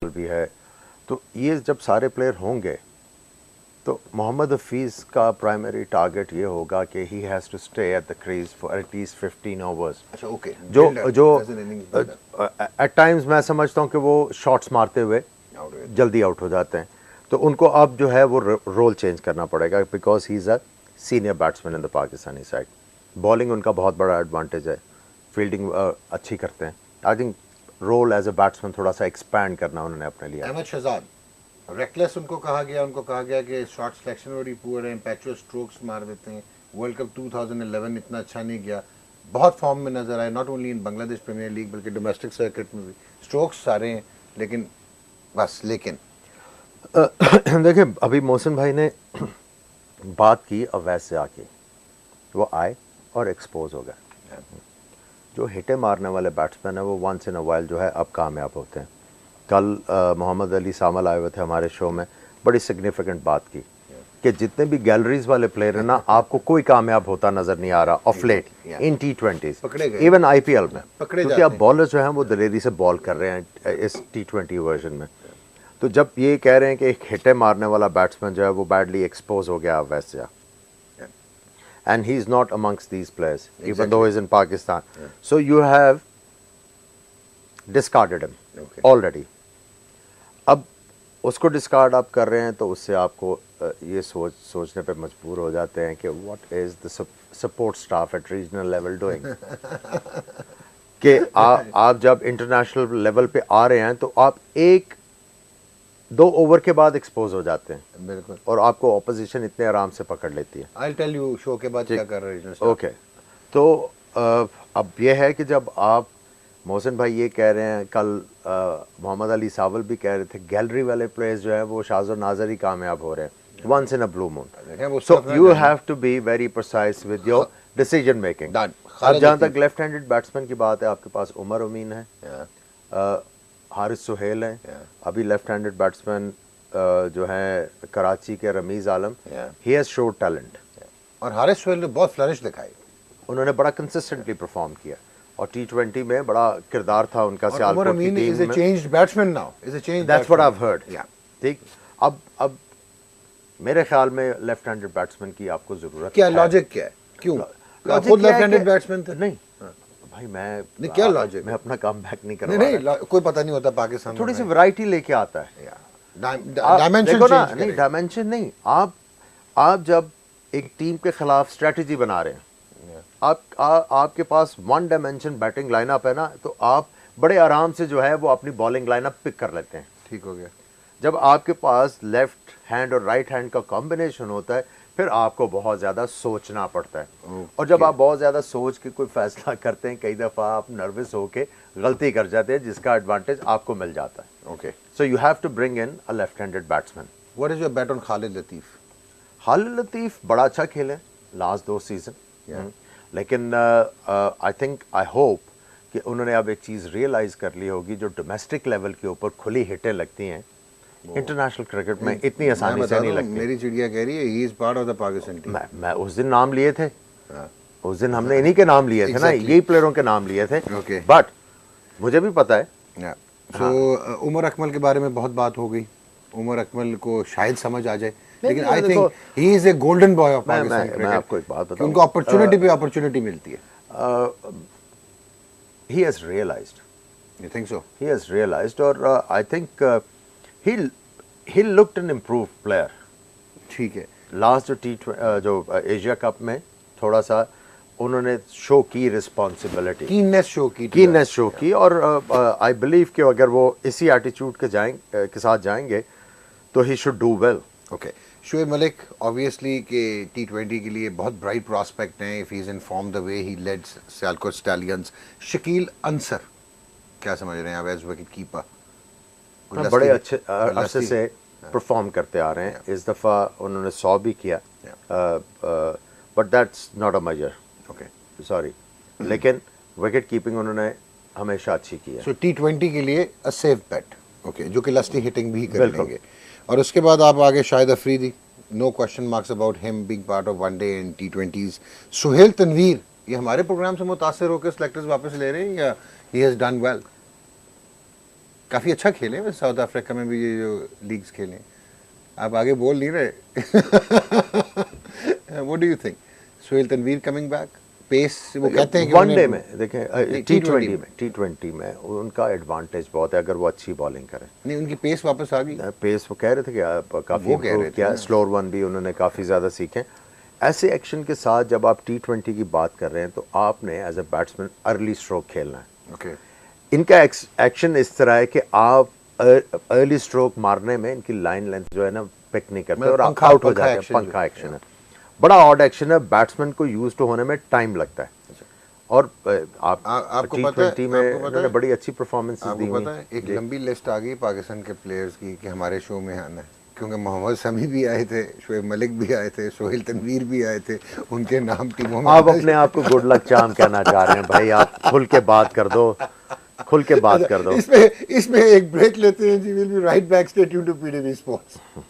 भी है, तो ये जब सारे प्लेयर होंगे तो मोहम्मद हफीज़ का प्राइमरी टारगेट ये होगा कि he has to stay at the crease for at least 15 overs. अच्छा ओके, जो एट टाइम्स मैं समझता हूँ कि वो शॉट्स मारते हुए जल्दी आउट हो जाते हैं, तो उनको अब जो है वो रोल चेंज करना पड़ेगा because he is a senior batsman in the Pakistani side. Bowling उनका बहुत बड़ा एडवांटेज है, फील्डिंग अच्छी करते हैं। I think role as a batsman थोड़ा सा एक्सपैंड करना उन्होंने अपने लिए। अहमद शहजाद रेकलेस उनको कहा गया कि शॉट सिलेक्शन बड़ी पुअर है, पैचुअल स्ट्रोक्स मार देते हैं। वर्ल्ड कप 2011 इतना अच्छा नहीं गया, बहुत फॉर्म में नजर आए, not only in Bangladesh premier league बल्कि डोमेस्टिक सर्किट में भी स्ट्रोक्स सारे हैं, लेकिन बस लेकिन देखिए अभी मोहसिन भाई ने बात की अवैध से आके, वो आए और एक्सपोज हो गए। जो हिटे मारने वाले बैट्समैन है वो वंस इन अ वाइल जो है अब कामयाब होते हैं। कल मोहम्मद अली सामल आए हुए थे हमारे शो में, बड़ी सिग्निफिकेंट बात की कि जितने भी गैलरीज वाले प्लेयर हैं ना, आपको कोई कामयाब होता नज़र नहीं आ रहा of late in T20s, even IPL में, क्योंकि अब बॉलर जो हैं वो दलेरी से बॉल कर रहे हैं इस T20 वर्जन में। तो जब ये कह रहे हैं कि एक हिटे मारने वाला बैट्समैन जो है वो बैडली एक्सपोज हो गया वैसे, and he is not amongst these players, even though he is in Pakistan. So you have discarded him already. अब उसको डिस्कार्ड आप कर रहे हैं तो उससे आपको ये सोचने पे मजबूर हो जाते हैं कि what is the support staff at regional level doing. कि आप जब इंटरनेशनल लेवल पे आ रहे हैं तो आप 1-2 ओवर के बाद एक्सपोज हो जाते हैं। बिल्कुल, और आपको ऑपोजिशन इतने आराम से पकड़ लेती है। आई टेल यू शो के बाद क्या कर रहे हैं। ओके, तो अब यह है कि जब आप मोहसिन भाई ये कह रहे हैं, कल मोहम्मद अली सावल भी कह रहे थे गैलरी वाले प्लेयर्स जो है वो शाज़ और नाज़र ही कामयाब हो रहे हैं once in a blue moon. So you have to be very precise with your decision making. अब जहाँ तक लेफ्ट हैंडेड बैट्समैन की बात है, आपके पास उमर अमीन है, हारिस सुहेल है, अभी लेफ्ट हैंडेड बैट्समैन जो है कराची के रमीज आलम, ही हैज शोड टैलेंट। और हारिस सुहेल ने बहुत फ्लरिश दिखाई, उन्होंने बड़ा कंसिस्टेंटली परफॉर्म किया और T20 में बड़ा किरदार था उनका सियालकोट की टीम में। Changed batsman now, is a changed, that's what I have heard. ठीक, अब मेरे ख्याल में लेफ्ट हैंडेड बैट्समैन की आपको जरूरत क्या लॉजिक क्या है, क्यों खुद लेफ्ट हैंडेड बैट्समैन थे? नहीं भाई, मैं क्या लॉजिक, मैं अपना काम बैक नहीं कर रहा। नहीं कोई पता नहीं होता पाकिस्तान, थोड़ी सी वैरायटी लेके आता है, डायमेंशन ना, नहीं डायमेंशन नहीं। आप जब एक टीम के खिलाफ स्ट्रेटजी बना रहे हैं, आपके पास वन डायमेंशन बैटिंग लाइनअप है ना, तो आप बड़े आराम से जो है वो अपनी बॉलिंग लाइनअप पिक कर लेते हैं। ठीक हो गया। जब आपके पास लेफ्ट हैंड और राइट हैंड का कॉम्बिनेशन होता है फिर आपको बहुत ज़्यादा सोचना पड़ता है। और जब आप बहुत ज़्यादा सोच के कोई फैसला करते हैं, कई दफ़ा आप नर्वस होके गलती कर जाते हैं जिसका एडवांटेज आपको मिल जाता है। Okay, so you have to bring in a left handed batsman. What is your bet on Khalid Latif? Khalid Latif बड़ा अच्छा खेले लास्ट 2 सीज़न, लेकिन आई थिंक, आई होप कि उन्होंने अब एक चीज़ रियलाइज़ कर ली होगी, जो डोमेस्टिक लेवल के ऊपर खुली हिटें लगती हैं इंटरनेशनल क्रिकेट में इतनी आसानी से नहीं लगती। मेरी चिड़िया कह रही है he is part of the Pakistan team. मैं उस दिन नाम लिए थे, उस दिन हमने इन्हीं के नाम लिए थे ना, यही प्लेयरों के नाम लिए थे। बट मुझे भी पता है। सो उमर अकमल के बारे में बहुत बात हो गई, उमर अकमल को शायद समझ आ जाए, लेकिन I think he is a golden boy of Pakistan cricket. मैं आपको एक बात बताऊं, उनको अपॉर्चुनिटी पे अपॉर्चुनिटी मिलती है। He has realised, you think so? He has realised, और I think he looked an improved player। ठीक है, लास्ट जो एशिया कप में थोड़ा सा उन्होंने शो की रिस्पॉन्सिबिलिटी, कीननेस शो की, और आई बिलीव कि अगर वो इसी एटीट्यूड के साथ जाएंगे तो he should do well. Okay, Shoaib Malik obviously के T20 के लिए बहुत ब्राइट प्रॉस्पेक्ट हैं if he is in form the way he led Sialkot stallions. Shakeel Ansar क्या समझ रहे हैं आप एज विकेट कीपर? बड़े अच्छे अरसे से परफॉर्म करते आ रहे हैं। इस दफ़ा उन्होंने 100 भी किया, but that's not a major, okay sorry, लेकिन विकेट कीपिंग उन्होंने हमेशा अच्छी की है। सो T20 के लिए अ सेफ बेट, ओके, जो कि लस्टी हिटिंग भी कर लेंगे। और उसके बाद आप आगे Shahid Afridi, no question marks about him being part of one day and T20s। Sohail Tanvir, ये हमारे प्रोग्राम से मुतासिर होकर सिलेक्टर्स वापस ले रहे हैं या ही हैज डन वेल? काफ़ी अच्छा खेले वैसे साउथ अफ्रीका में भी ये जो लीग्स खेले। आप आगे बोल नहीं रहे। What do you think? Sohail Tanvir coming back, pace वो कहते हैं कि वनडे उन्हें- में देखें T20 टी20 में उनका एडवांटेज बहुत है अगर वो अच्छी बॉलिंग करें। नहीं, उनकी पेस वापस आ गई। पेस वो कह रहे थे कि काफ़ी वो कह रहे इम्प्रूव थे किया, ना। स्लोअर वन भी उन्होंने काफ़ी ज़्यादा सीखे। ऐसे एक्शन के साथ जब आप टी20 की बात कर रहे हैं तो आपने as a batsman early stroke खेलना है। ओके, इनका एक्शन इस तरह है कि आप अर्ली स्ट्रोक मारने में इनकी लाइन लेंथ जो है ना पिक नहीं करते मतलब और पंखा- आउट हो पंखा जाते हैं। action पंखा जो- एक्शन है, बड़ा ऑड एक्शन है, बैट्समैन को यूज टू होने में टाइम लगता है। और आप आपको पता है- टी20 में आपको पता इन्होंने है- बड़ी अच्छी परफॉर्मेंस दी आपको हुई पता है एक जी। लंबी लिस्ट आ गई पाकिस्तान के प्लेयर्स की कि हमारे शो में आना है, क्योंकि मोहम्मद शमी भी आए थे, शोएब मलिक भी आए थे, सोहेल तनवीर भी आए थे, उनके नाम टीमों में आप अपने आप को गुड लक चार्म कहना चाह रहे हैं भाई, आप खुल के बात कर दो, खुल के बात कर दो। इसमें एक ब्रेक लेते हैं जी। Will be right back, stay tuned to PTV sports.